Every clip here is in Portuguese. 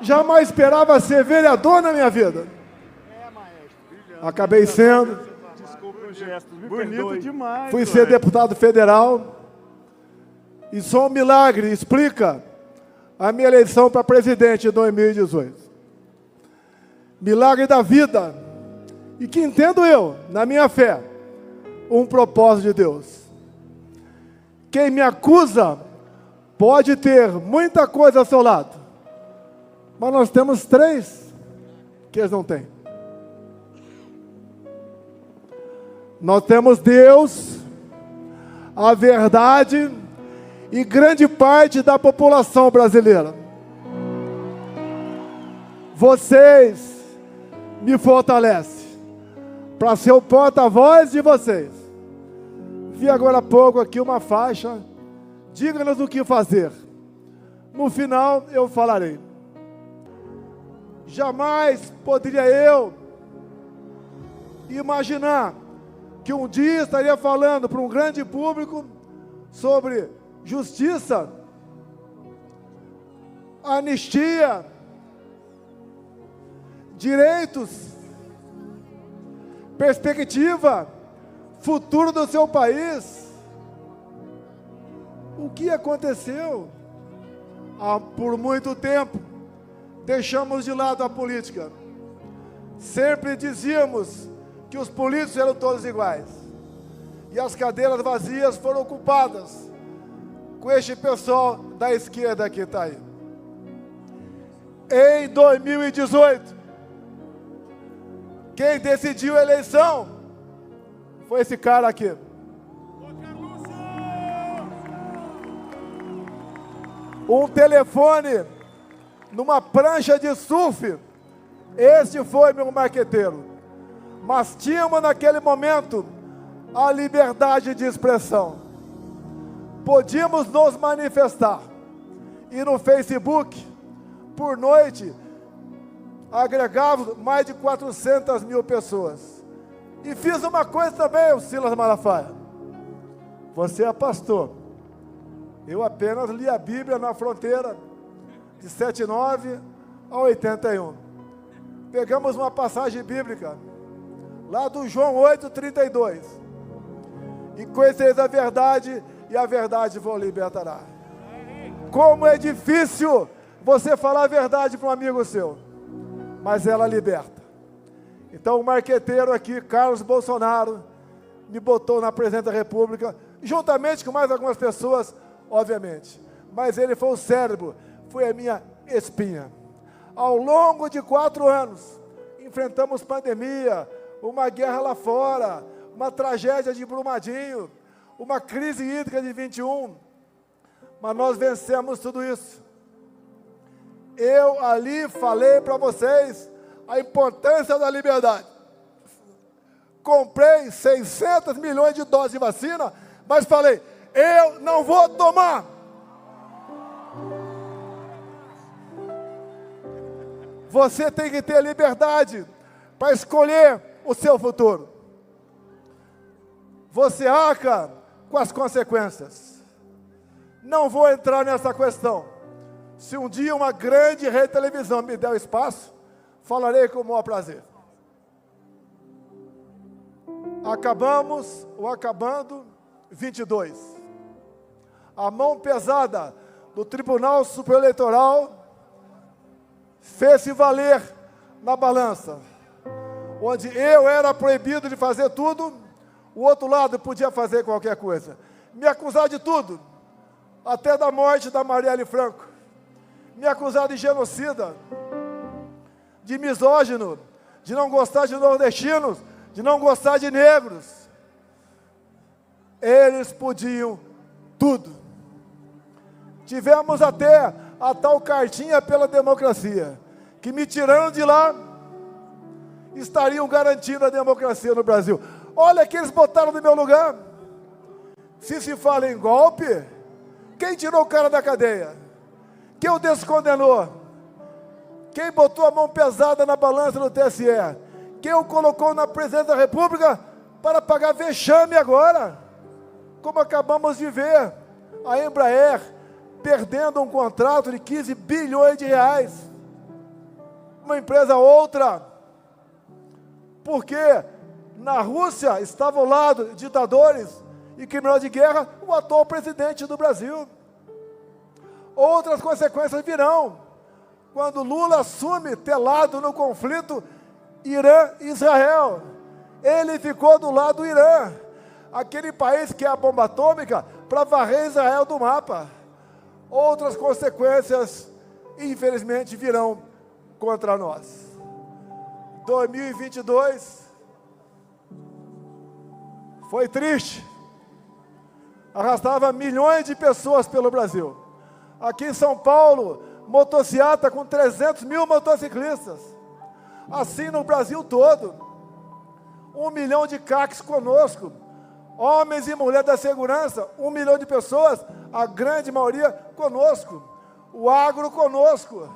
Jamais esperava ser vereador na minha vida. Acabei sendo. Desculpa o gesto, me bonito demais. Fui ser deputado federal. E só um milagre explica a minha eleição para presidente em 2018. Milagre da vida. E que entendo eu, na minha fé, um propósito de Deus. Quem me acusa pode ter muita coisa ao seu lado, mas nós temos 3 que eles não têm. Nós temos Deus, a verdade e grande parte da população brasileira. Vocês me fortalecem para ser o porta-voz de vocês. Vi agora há pouco aqui uma faixa, diga-nos o que fazer. No final eu falarei. Jamais poderia eu imaginar que um dia estaria falando para um grande público sobre justiça, anistia, direitos, perspectiva, futuro do seu país. O que aconteceu? Por muito tempo, deixamos de lado a política. Sempre dizíamos que os políticos eram todos iguais. E as cadeiras vazias foram ocupadas com este pessoal da esquerda que está aí. Em 2018, quem decidiu a eleição foi esse cara aqui. Um telefone numa prancha de surf. Este foi meu marqueteiro. Mas tínhamos naquele momento a liberdade de expressão. Podíamos nos manifestar. E no Facebook, por noite, agregávamos mais de 400 mil pessoas. E fiz uma coisa também, o Silas Malafaia. Você é pastor. Eu apenas li a Bíblia na fronteira, de 79 a 81. Pegamos uma passagem bíblica, lá do João 8:32. E conheceis a verdade, e a verdade vos libertará. Como é difícil você falar a verdade para um amigo seu, mas ela liberta. Então o marqueteiro aqui, Carlos Bolsonaro, me botou na presidência da República, juntamente com mais algumas pessoas, obviamente. Mas ele foi o cérebro, foi a minha espinha. Ao longo de 4 anos, enfrentamos pandemia, uma guerra lá fora, uma tragédia de Brumadinho, uma crise hídrica de 21, mas nós vencemos tudo isso. Eu ali falei para vocês a importância da liberdade. Comprei 600 milhões de doses de vacina, mas falei, eu não vou tomar. Você tem que ter liberdade para escolher o seu futuro. Você arca com as consequências. Não vou entrar nessa questão. Se um dia uma grande rede de televisão me der o espaço, falarei com o maior prazer. Acabando 22. A mão pesada do Tribunal Superior Eleitoral fez-se valer na balança. Onde eu era proibido de fazer tudo, o outro lado podia fazer qualquer coisa. Me acusar de tudo, até da morte da Marielle Franco. Me acusar de genocida, de misógino, de não gostar de nordestinos, de não gostar de negros. Eles podiam tudo. Tivemos até a tal cartinha pela democracia, que me tirando de lá, estariam garantindo a democracia no Brasil. Olha que eles botaram no meu lugar. Se fala em golpe, quem tirou o cara da cadeia? Quem o descondenou? Quem botou a mão pesada na balança do TSE? Quem o colocou na presidência da República para pagar vexame agora? Como acabamos de ver, a Embraer perdendo um contrato de 15 bilhões de reais. uma empresa outra, porque na Rússia estava ao lado ditadores e criminosos de guerra o atual presidente do Brasil. Outras consequências virão quando Lula assume telado no conflito Irã e Israel. Ele ficou do lado do Irã, aquele país que é a bomba atômica, para varrer Israel do mapa. Outras consequências, infelizmente, virão contra nós. 2022 foi triste. Arrastava milhões de pessoas pelo Brasil. Aqui em São Paulo, motociata com 300 mil motociclistas. Assim no Brasil todo. 1 milhão de CACs conosco. Homens e mulheres da segurança, 1 milhão de pessoas, a grande maioria conosco. O agro conosco.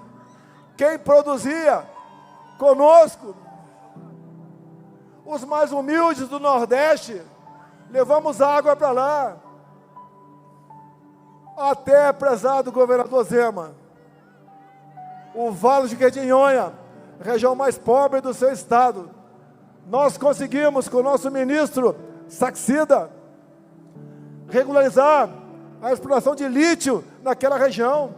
Quem produzia conosco. Os mais humildes do Nordeste, levamos água para lá. Até, prezado governador Zema, o Vale de Jequitinhonha, região mais pobre do seu estado, nós conseguimos, com o nosso ministro Saxida, regularizar a exploração de lítio naquela região.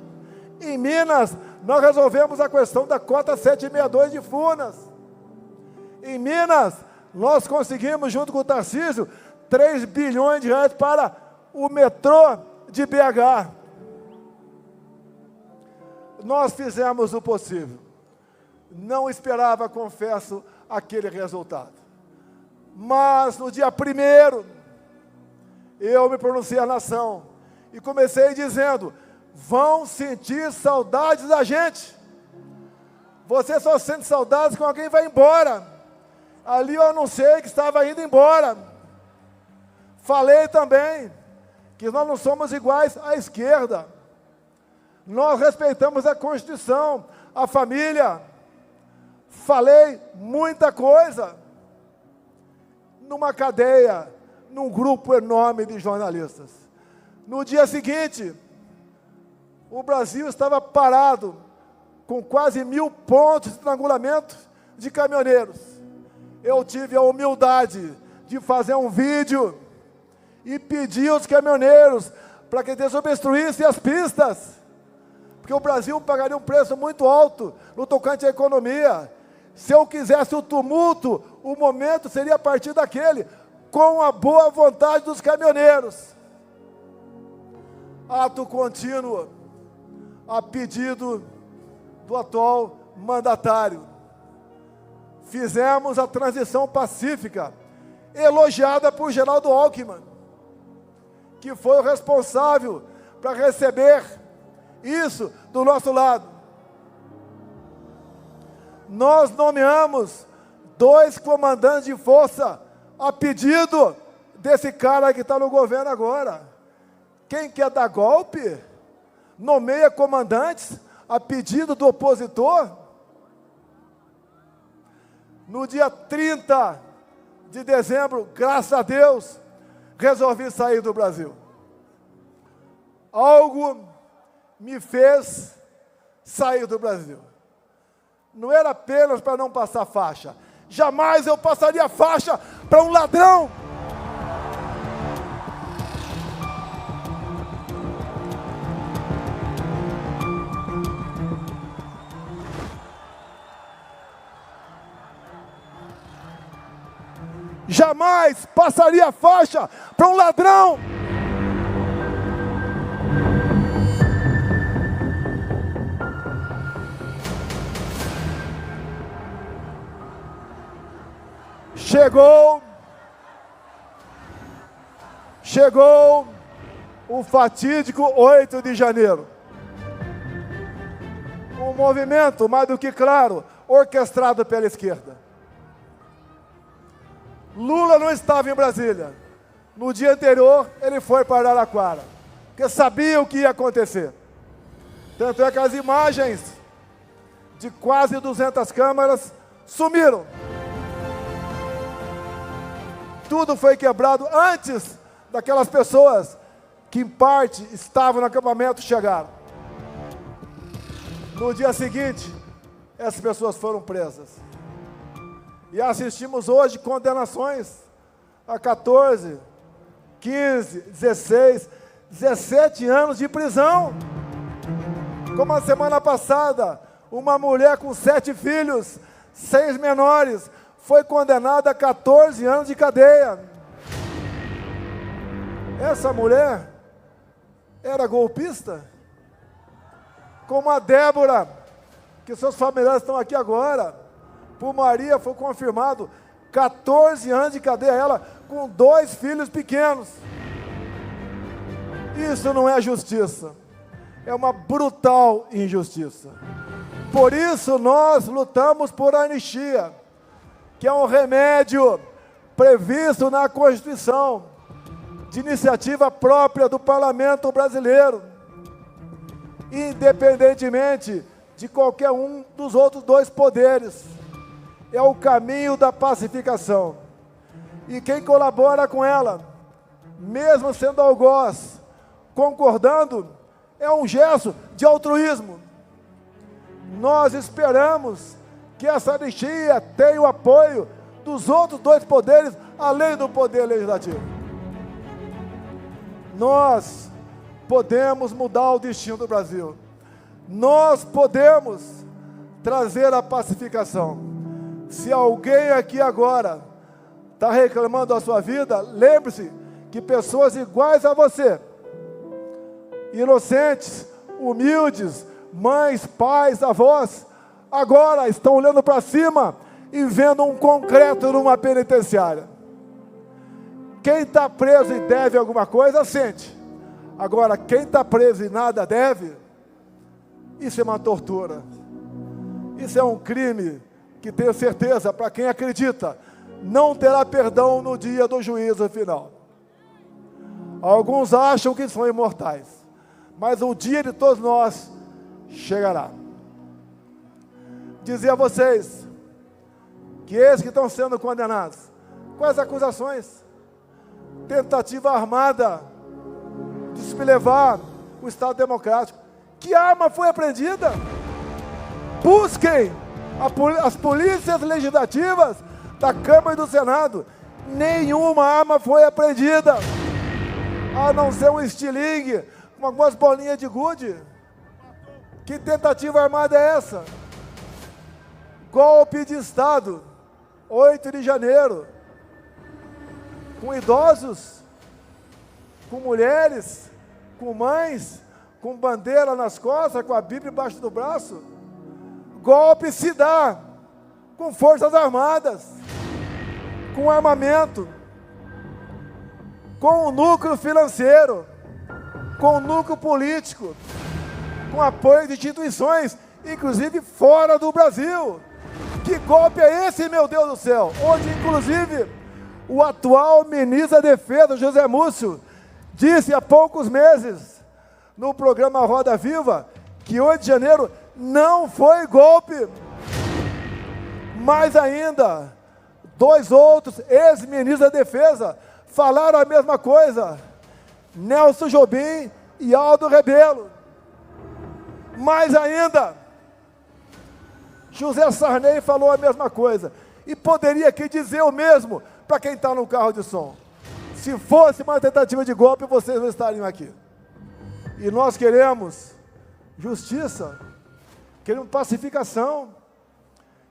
Em Minas, nós resolvemos a questão da cota 762 de Furnas. Em Minas, nós conseguimos, junto com o Tarcísio, 3 bilhões de reais para o metrô de BH. Nós fizemos o possível. Não esperava, confesso, aquele resultado. Mas no dia 1º, eu me pronunciei à nação e comecei dizendo: vão sentir saudades da gente. Você só sente saudades quando alguém vai embora. Ali eu anunciei que estava indo embora. Falei também que nós não somos iguais à esquerda. Nós respeitamos a Constituição, a família. Falei muita coisa. Numa cadeia, num grupo enorme de jornalistas. No dia seguinte, o Brasil estava parado, com quase 1000 pontos de estrangulamento de caminhoneiros. Eu tive a humildade de fazer um vídeo e pedir aos caminhoneiros para que desobstruíssem as pistas, porque o Brasil pagaria um preço muito alto no tocante à economia. Se eu quisesse o tumulto, o momento seria a partir daquele, com a boa vontade dos caminhoneiros. Ato contínuo, a pedido do atual mandatário. Fizemos a transição pacífica, elogiada por Geraldo Alckmin, que foi o responsável para receber isso do nosso lado. Nós nomeamos 2 comandantes de força a pedido desse cara que está no governo agora. Quem quer dar golpe, nomeia comandantes a pedido do opositor. No dia 30 de dezembro, graças a Deus, resolvi sair do Brasil. Algo me fez sair do Brasil. Não era apenas para não passar faixa. Jamais eu passaria faixa para um ladrão. Jamais passaria faixa para um ladrão. Chegou o fatídico 8 de janeiro. Um movimento, mais do que claro, orquestrado pela esquerda. Lula não estava em Brasília. No dia anterior, ele foi para Araraquara, porque sabia o que ia acontecer. Tanto é que as imagens de quase 200 câmeras sumiram. Tudo foi quebrado antes daquelas pessoas que, em parte, estavam no acampamento chegaram. No dia seguinte, essas pessoas foram presas. E assistimos hoje condenações a 14, 15, 16, 17 anos de prisão. Como a semana passada, uma mulher com 7 filhos, 6 menores, foi condenada a 14 anos de cadeia. Essa mulher era golpista? Como a Débora, que seus familiares estão aqui agora, por Maria foi confirmado 14 anos de cadeia, ela com 2 filhos pequenos. Isso não é justiça, é uma brutal injustiça. Por isso nós lutamos por anistia, que é um remédio previsto na Constituição, de iniciativa própria do Parlamento brasileiro, independentemente de qualquer um dos outros 2 poderes. É o caminho da pacificação. E quem colabora com ela, mesmo sendo algoz, concordando, é um gesto de altruísmo. Nós esperamos que essa anistia tenha o apoio dos outros 2 poderes, além do poder legislativo. Nós podemos mudar o destino do Brasil. Nós podemos trazer a pacificação. Se alguém aqui agora está reclamando da sua vida, lembre-se que pessoas iguais a você, inocentes, humildes, mães, pais, avós, agora estão olhando para cima e vendo um concreto numa penitenciária. Quem está preso e deve alguma coisa, sente. Agora, quem está preso e nada deve, isso é uma tortura. Isso é um crime que, tenho certeza, para quem acredita, não terá perdão no dia do juízo final. Alguns acham que são imortais, mas o dia de todos nós chegará. Dizer a vocês que esses que estão sendo condenados, quais acusações? Tentativa armada de sublevar o Estado Democrático. Que arma foi apreendida? Busquem as polícias legislativas da Câmara e do Senado. Nenhuma arma foi apreendida, a não ser um estilingue com algumas bolinhas de gude. Que tentativa armada é essa? Golpe de Estado, 8 de janeiro, com idosos, com mulheres, com mães, com bandeira nas costas, com a Bíblia embaixo do braço. Golpe se dá com forças armadas, com armamento, com o núcleo financeiro, com o núcleo político, com apoio de instituições, inclusive fora do Brasil. Que golpe é esse, meu Deus do céu? Onde, inclusive, o atual ministro da Defesa, José Múcio, disse há poucos meses, no programa Roda Viva, que 8 de janeiro não foi golpe. Mais ainda, 2 outros ex-ministros da Defesa falaram a mesma coisa, Nelson Jobim e Aldo Rebelo. Mais ainda, José Sarney falou a mesma coisa, e poderia aqui dizer o mesmo para quem está no carro de som. Se fosse uma tentativa de golpe, vocês não estariam aqui. E nós queremos justiça, queremos pacificação,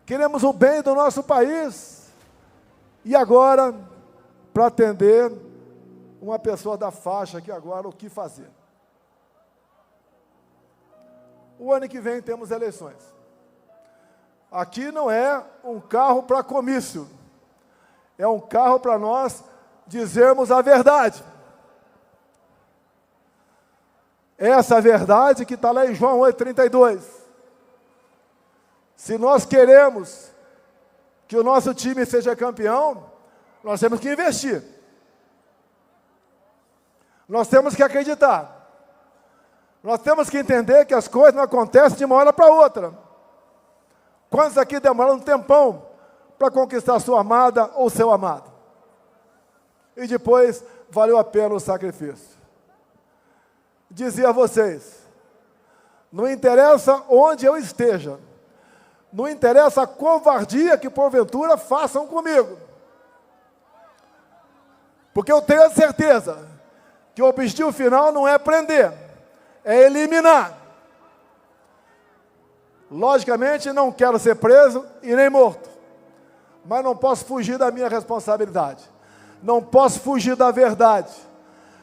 queremos o bem do nosso país. E agora, para atender uma pessoa da faixa aqui agora, o que fazer? O ano que vem temos eleições. Aqui não é um carro para comício, é um carro para nós dizermos a verdade. Essa verdade que está lá em João 8,32. Se nós queremos que o nosso time seja campeão, nós temos que investir. Nós temos que acreditar. Nós temos que entender que as coisas não acontecem de uma hora para outra. Quantos aqui demoraram um tempão para conquistar sua amada ou seu amado? E depois valeu a pena o sacrifício. Dizia a vocês, não interessa onde eu esteja, Não interessa a covardia que porventura façam comigo. Porque eu tenho a certeza que o objetivo final não é prender, é eliminar. Logicamente, não quero ser preso e nem morto, mas não posso fugir da minha responsabilidade. Não posso fugir da verdade.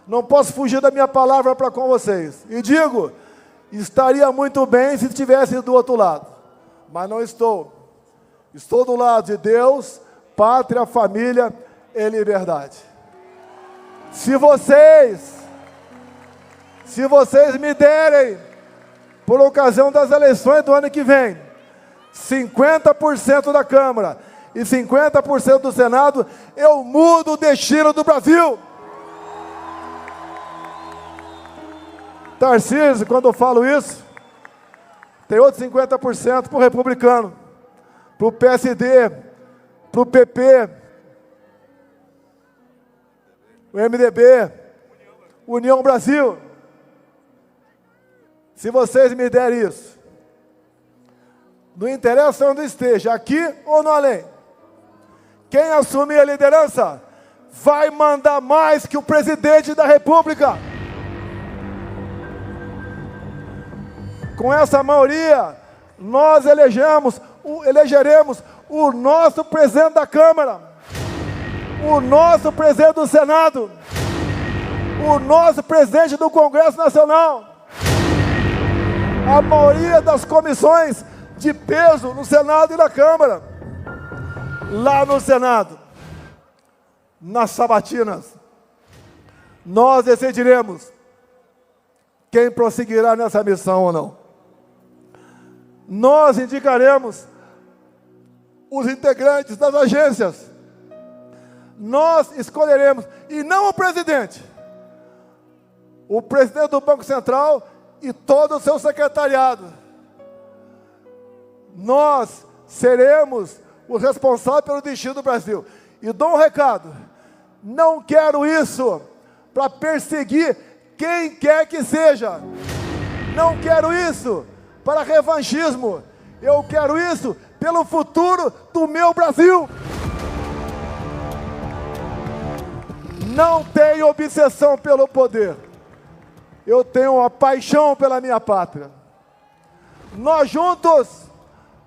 Não posso fugir da minha palavra para com vocês. E digo, estaria muito bem se estivesse do outro lado, mas não estou. Estou do lado de Deus, pátria, família e liberdade. Se vocês me derem, por ocasião das eleições do ano que vem, 50% da Câmara e 50% do Senado, eu mudo o destino do Brasil. Tarcísio, quando eu falo isso, tem outros 50% para o republicano, para o PSD, para o PP, o MDB, União Brasil. Se vocês me derem isso, não interessa onde esteja, aqui ou no além, quem assumir a liderança vai mandar mais que o presidente da República. Com essa maioria, nós elegeremos o nosso presidente da Câmara, o nosso presidente do Senado, o nosso presidente do Congresso Nacional, a maioria das comissões de peso no Senado e na Câmara. Lá no Senado, nas sabatinas, nós decidiremos quem prosseguirá nessa missão ou não. Nós indicaremos os integrantes das agências. Nós escolheremos, e não o presidente do Banco Central e todo o seu secretariado. Nós seremos os responsáveis pelo destino do Brasil. E dou um recado, não quero isso para perseguir quem quer que seja. Não quero isso para revanchismo. Eu quero isso pelo futuro do meu Brasil. Não tenho obsessão pelo poder. Eu tenho uma paixão pela minha pátria. Nós juntos,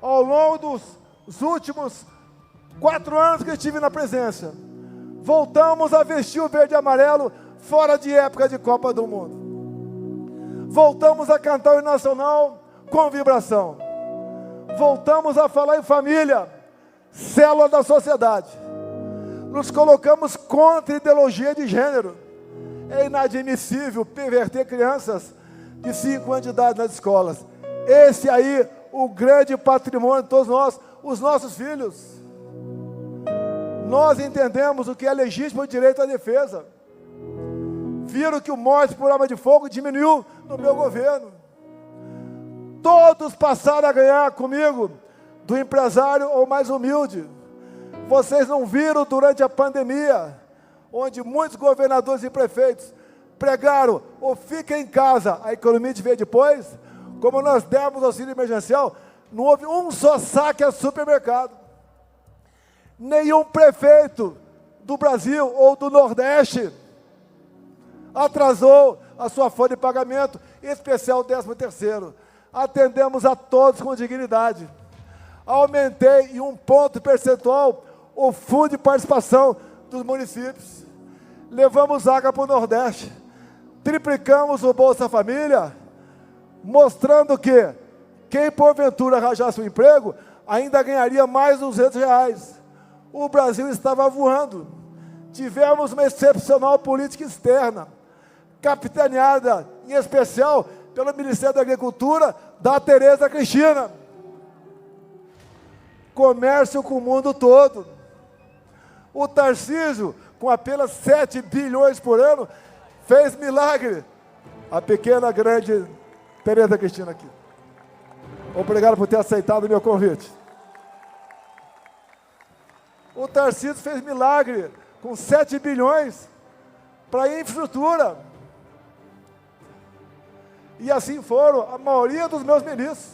ao longo dos últimos 4 anos que estive na presidência, voltamos a vestir o verde e amarelo fora de época de Copa do Mundo. Voltamos a cantar o hino nacional com vibração. Voltamos a falar em família, célula da sociedade. Nos colocamos contra a ideologia de gênero. É inadmissível perverter crianças de 5 anos de idade nas escolas. Esse aí, o grande patrimônio de todos nós, os nossos filhos. Nós entendemos o que é legítimo direito à defesa. Viram que o morte por arma de fogo diminuiu no meu governo. Todos passaram a ganhar comigo, do empresário ou mais humilde. Vocês não viram durante a pandemia, onde muitos governadores e prefeitos pregaram ou fica em casa, a economia de ver depois, como nós demos auxílio emergencial, não houve um só saque a supermercado. Nenhum prefeito do Brasil ou do Nordeste atrasou a sua folha de pagamento, em especial o 13º. Atendemos a todos com dignidade. Aumentei em 1 ponto percentual o fundo de participação dos municípios. Levamos água para o Nordeste. Triplicamos o Bolsa Família, mostrando que quem porventura arranjasse um emprego, ainda ganharia mais R$200. O Brasil estava voando. Tivemos uma excepcional política externa, capitaneada, em especial, pelo Ministério da Agricultura, da Tereza Cristina. Comércio com o mundo todo. O Tarcísio, com apenas 7 bilhões por ano, fez milagre. A pequena, grande Tereza Cristina aqui. Obrigado por ter aceitado o meu convite. O Tarcísio fez milagre com 7 bilhões para infraestrutura. E assim foram a maioria dos meus ministros.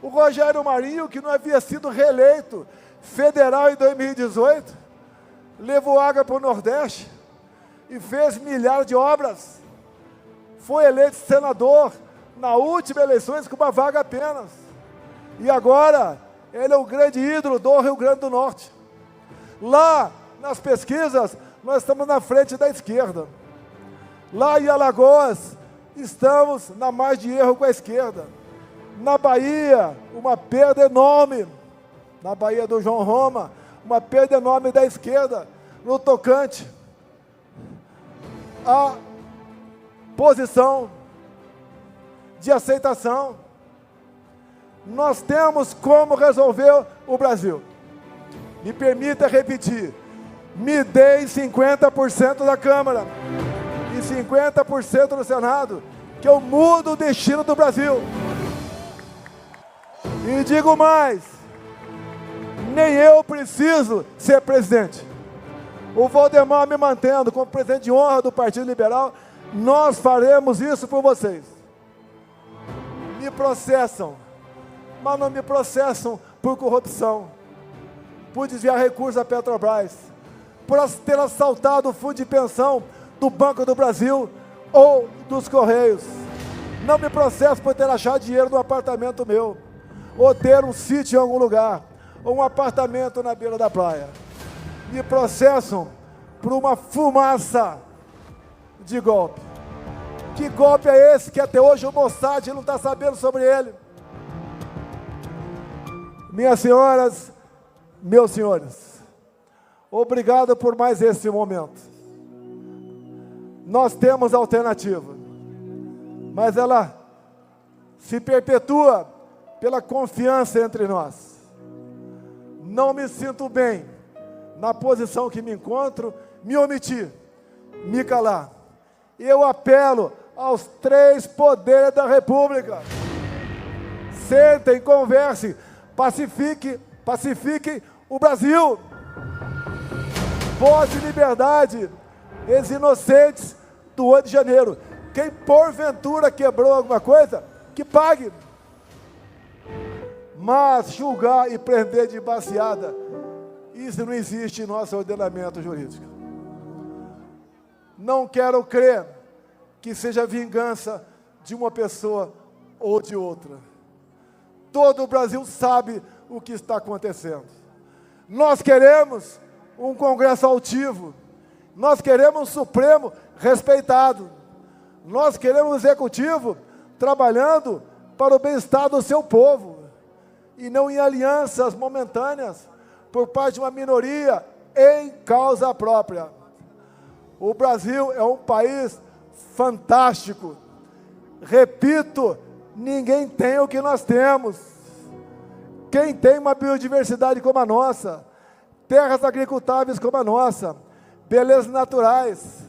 O Rogério Marinho, que não havia sido reeleito federal em 2018, levou água para o Nordeste e fez milhares de obras. Foi eleito senador na última eleições com uma vaga apenas. E agora, ele é o grande ídolo do Rio Grande do Norte. Lá, nas pesquisas, nós estamos na frente da esquerda. Lá em Alagoas, estamos na margem de erro com a esquerda. Na Bahia, uma perda enorme. Na Bahia do João Roma, uma perda enorme da esquerda. No tocante à posição de aceitação. Nós temos como resolver o Brasil. Me permita repetir. Me deem 50% da Câmara e 50% do Senado, que eu mudo o destino do Brasil. E digo mais, nem eu preciso ser presidente. O Valdemar me mantendo como presidente de honra do Partido Liberal, nós faremos isso por vocês. Me processam, mas não me processam por corrupção, por desviar recursos da Petrobras, por ter assaltado o fundo de pensão do Banco do Brasil ou dos Correios. Não me processam por ter achado dinheiro no apartamento meu, ou ter um sítio em algum lugar, ou um apartamento na beira da praia. Me processam por uma fumaça de golpe. Que golpe é esse que até hoje o Mossad não está sabendo sobre ele? Minhas senhoras, meus senhores, obrigado por mais esse momento. Nós temos alternativa, mas ela se perpetua pela confiança entre nós. Não me sinto bem na posição que me encontro, me omitir, me calar. Eu apelo aos três poderes da República. Sentem, conversem, pacifiquem o Brasil. Voz de liberdade, ex inocentes do 8 de janeiro. Quem porventura quebrou alguma coisa, que pague. Mas julgar e prender de baseada, isso não existe em nosso ordenamento jurídico. Não quero crer que seja vingança de uma pessoa ou de outra. Todo o Brasil sabe o que está acontecendo. Nós queremos um Congresso altivo. Nós queremos um Supremo respeitado. Nós queremos um Executivo trabalhando para o bem-estar do seu povo e não em alianças momentâneas por parte de uma minoria em causa própria. O Brasil é um país fantástico. Repito, ninguém tem o que nós temos. Quem tem uma biodiversidade como a nossa, terras agricultáveis como a nossa, belezas naturais,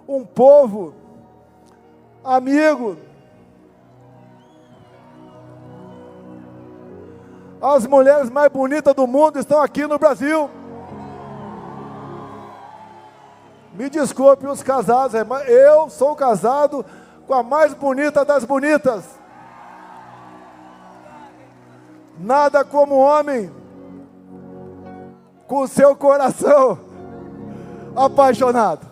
um povo amigo, as mulheres mais bonitas do mundo estão aqui no Brasil. Me desculpe os casados, mas eu sou casado com a mais bonita das bonitas. Nada como homem com seu coração apaixonado.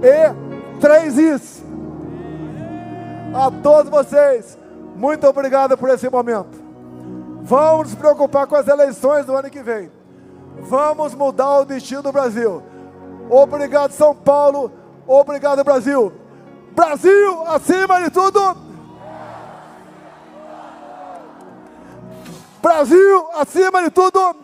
E 3 Is. A todos vocês, muito obrigado por esse momento. Vamos nos preocupar com as eleições do ano que vem. Vamos mudar o destino do Brasil. Obrigado, São Paulo. Obrigado, Brasil. Brasil, acima de tudo. Brasil, acima de tudo.